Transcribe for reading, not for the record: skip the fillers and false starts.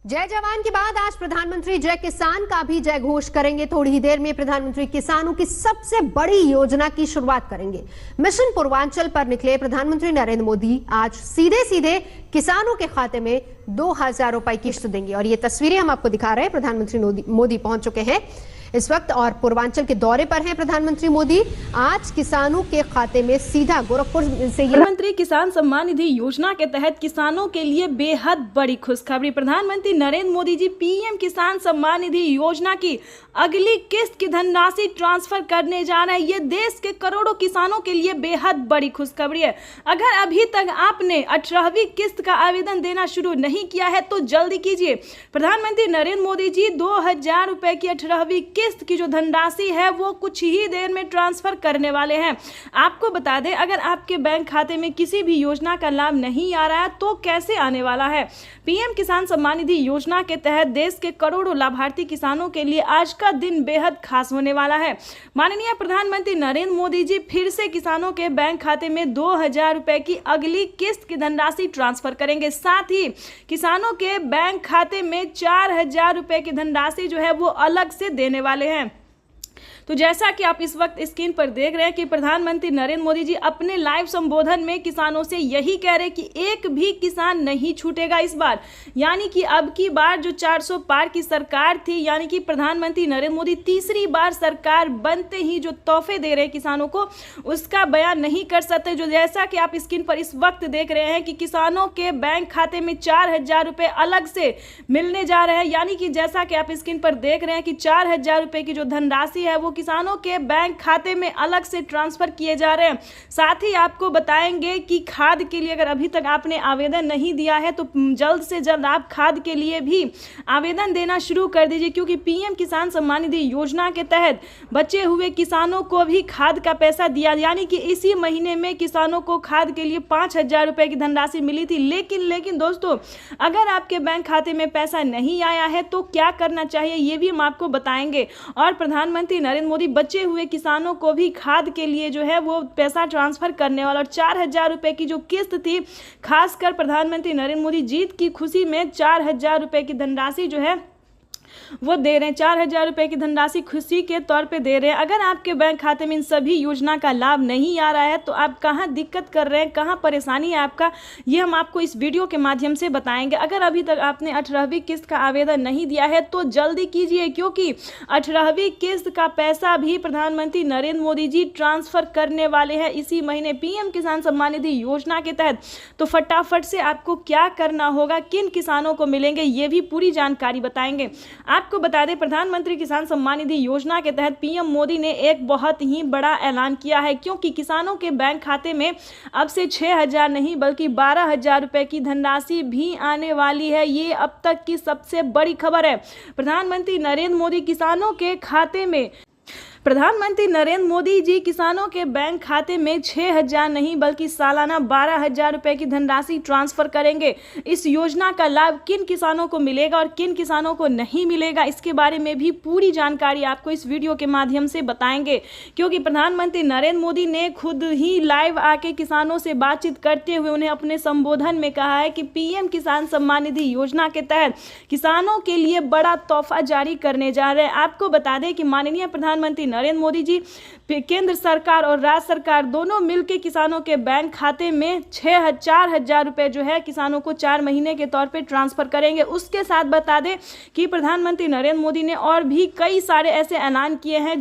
जय जवान के बाद आज प्रधानमंत्री जय किसान का भी जय घोष करेंगे। थोड़ी ही देर में प्रधानमंत्री किसानों की सबसे बड़ी योजना की शुरुआत करेंगे। मिशन पूर्वांचल पर निकले प्रधानमंत्री नरेंद्र मोदी आज सीधे सीधे किसानों के खाते में 2,000 रुपए की किश्त देंगे और ये तस्वीरें हम आपको दिखा रहे हैं। प्रधानमंत्री मोदी पहुंच चुके हैं इस वक्त और पूर्वांचल के दौरे पर हैं प्रधानमंत्री मोदी। आज किसानों के खाते में सीधा गोरखपुर से प्रधानमंत्री किसान सम्मान निधि योजना के तहत किसानों के लिए बेहद बड़ी खुशखबरी। प्रधानमंत्री नरेंद्र मोदी जी पीएम किसान सम्मान निधि योजना की अगली किस्त की धनराशि ट्रांसफर करने जा रहे हैं। ये देश के करोड़ों किसानों के लिए बेहद बड़ी खुशखबरी है। अगर अभी तक आपने 18वीं किस्त का आवेदन देना शुरू नहीं किया है तो जल्दी कीजिए। प्रधानमंत्री नरेंद्र मोदी जी 2,000 रुपए की 18वीं किस्त की जो धनराशि है वो कुछ ही देर में ट्रांसफर करने वाले हैं। आपको बता दें, अगर आपके बैंक खाते में किसी भी योजना का लाभ नहीं आ रहा है तो कैसे आने वाला है। पीएम किसान सम्मान निधि योजना के तहत देश के करोड़ों लाभार्थी किसानों के लिए आज का दिन बेहद खास होने वाला है। माननीय प्रधानमंत्री नरेंद्र मोदी जी फिर से किसानों के बैंक खाते में 2,000 रुपए की अगली किस्त की धनराशि ट्रांसफर करेंगे। साथ ही किसानों के बैंक खाते में 4,000 रुपए की धनराशि जो है वो अलग से देने वाले हैं। तो जैसा कि आप इस वक्त स्क्रीन पर देख रहे हैं कि प्रधानमंत्री नरेंद्र मोदी जी अपने लाइव संबोधन में किसानों से यही कह रहे हैं कि एक भी किसान नहीं छूटेगा इस बार। यानी कि अब की बार जो 400 पार की सरकार थी, यानी कि प्रधानमंत्री नरेंद्र मोदी तीसरी बार सरकार बनते ही जो तोहफे दे रहे हैं किसानों को, उसका बयान नहीं कर सकते। जो जैसा कि आप स्क्रीन पर इस वक्त देख रहे हैं कि किसानों के बैंक खाते में 4,000 रुपए अलग से मिलने जा रहे हैं। यानी कि जैसा कि आप स्क्रीन पर देख रहे हैं कि 4,000 रुपए की जो धनराशि है वो किसानों के बैंक खाते में अलग से ट्रांसफर किए जा रहे हैं। साथ ही आपको बताएंगे कि खाद के लिए अगर अभी तक आपने आवेदन नहीं दिया है तो जल्द से जल्द आप खाद के लिए भी आवेदन देना शुरू कर दीजिए, क्योंकि पीएम किसान सम्मान निधि योजना के तहत बचे हुए किसानों को भी खाद का पैसा दिया। यानी कि इसी महीने में किसानों को खाद के लिए 5,000 रुपए की धनराशि मिली थी। लेकिन दोस्तों, अगर आपके बैंक खाते में पैसा नहीं आया है तो क्या करना चाहिए ये भी हम आपको बताएंगे। और प्रधानमंत्री नरेंद्र मोदी बचे हुए किसानों को भी खाद के लिए जो है वो पैसा ट्रांसफर करने वाला। और 4,000 रुपए की जो किस्त थी, खासकर प्रधानमंत्री नरेंद्र मोदी जीत की खुशी में 4,000 रुपए की धनराशि जो है वो दे रहे हैं। 4,000 रुपए की धनराशि खुशी के तौर पे दे रहे हैं। अगर आपके बैंक खाते में इन सभी योजना का लाभ नहीं आ रहा है तो आप कहां दिक्कत कर रहे हैं, कहां परेशानी है आपका, ये हम आपको इस वीडियो के माध्यम से बताएंगे। अगर अभी तक आपने 18वीं किस्त का आवेदन नहीं दिया है तो जल्दी कीजिए, क्योंकि 18वीं किस्त का पैसा भी प्रधानमंत्री नरेंद्र मोदी जी ट्रांसफर करने वाले हैं इसी महीने पीएम किसान सम्मान निधि योजना के तहत। तो फटाफट से आपको क्या करना होगा, किन किसानों को मिलेंगे, ये भी पूरी जानकारी बताएंगे। आपको बता दें, प्रधानमंत्री किसान सम्मान निधि योजना के तहत पीएम मोदी ने एक बहुत ही बड़ा ऐलान किया है, क्योंकि किसानों के बैंक खाते में अब से 6,000 नहीं बल्कि 12,000 रुपए की धनराशि भी आने वाली है। ये अब तक की सबसे बड़ी खबर है। प्रधानमंत्री नरेंद्र मोदी जी किसानों के बैंक खाते में 6,000 नहीं बल्कि सालाना 12,000 रुपए की धनराशि ट्रांसफर करेंगे। इस योजना का लाभ किन किसानों को मिलेगा और किन किसानों को नहीं मिलेगा, इसके बारे में भी पूरी जानकारी आपको इस वीडियो के माध्यम से बताएंगे, क्योंकि प्रधानमंत्री नरेंद्र मोदी ने खुद ही लाइव आके किसानों से बातचीत करते हुए उन्हें अपने संबोधन में कहा है कि पीएम किसान सम्मान निधि योजना के तहत किसानों के लिए बड़ा तोहफा जारी करने जा रहे हैं। आपको बता दें कि माननीय प्रधानमंत्री नरेंद्र मोदी जी केंद्र सरकार और राज्य सरकार दोनों मिलकर किसानों के बैंक खाते में 4,000 रुपए जो है किसानों को 4 महीने के तौर पे ट्रांसफर करेंगे। उसके साथ बता दें कि प्रधानमंत्री नरेंद्र मोदी ने और भी कई सारे ऐसे ऐलान किए हैं